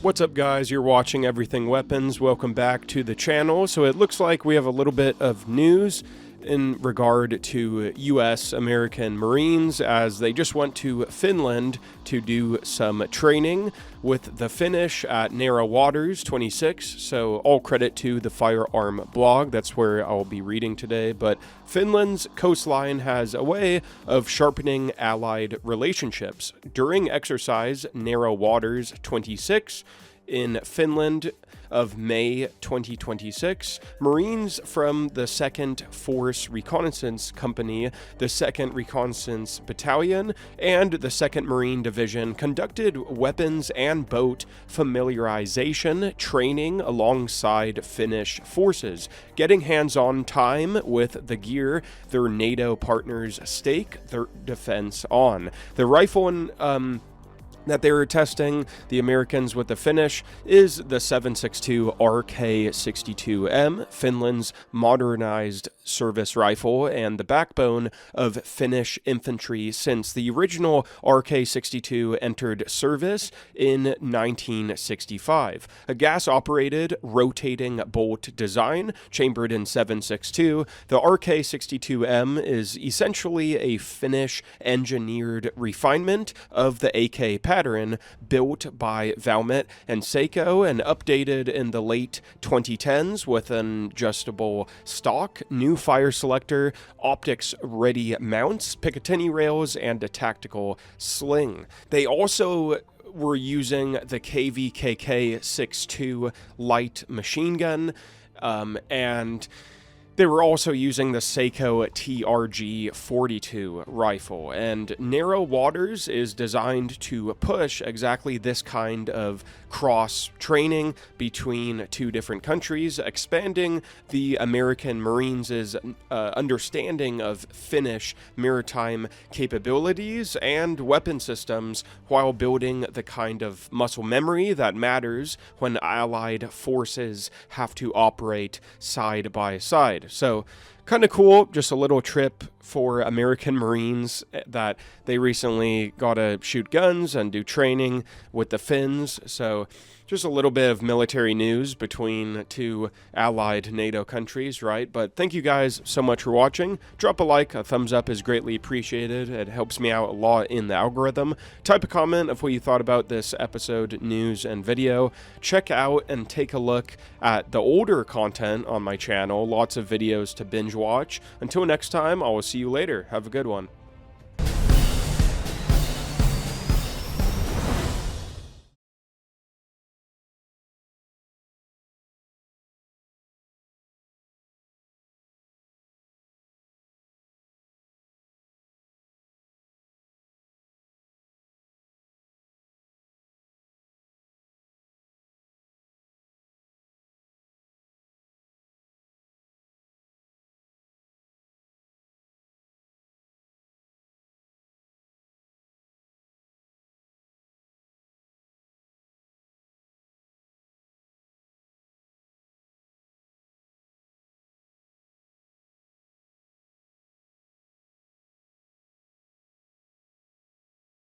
What's up, guys? You're watching Everything Weapons. Welcome back to the channel. So it looks like we have a little bit of news in regard to U.S. American Marines, as they just went to Finland to do some training with the Finnish at Narrow Waters 26. So all credit to the Firearm blog. That's where I'll be reading today. But Finland's coastline has a way of sharpening allied relationships. During exercise Narrow Waters 26 in Finland of May 2026, Marines from the 2nd Force Reconnaissance Company, the 2nd Reconnaissance Battalion, and the 2nd Marine Division conducted weapons and boat familiarization training alongside Finnish forces, getting hands-on time with the gear their NATO partners stake their defense on. The rifle and that they were testing, the Americans with the Finnish, is the 7.62 RK62M, Finland's modernized service rifle and the backbone of Finnish infantry since the original RK62 entered service in 1965. A gas-operated rotating bolt design chambered in 7.62, the RK62M is essentially a Finnish engineered refinement of the AK pattern built by Valmet and Seiko and updated in the late 2010s with an adjustable stock, new fire selector, optics-ready mounts, Picatinny rails, and a tactical sling. They also were using the KVKK-62 light machine gun, and they were also using the Seiko TRG-42 rifle, and Narrow Waters is designed to push exactly this kind of cross-training between two different countries, expanding the American Marines' understanding of Finnish maritime capabilities and weapon systems while building the kind of muscle memory that matters when allied forces have to operate side by side. So kind of cool, just a little trip for American Marines that they recently got to shoot guns and do training with the Finns. So just a little bit of military news between two allied NATO countries, right? But thank you guys so much for watching. Drop a like, a thumbs up is greatly appreciated. It helps me out a lot in the algorithm. Type a comment of what you thought about this episode, news, and video. Check out and take a look at the older content on my channel. Lots of videos to binge watch. Until next time, I will see you later. Have a good one.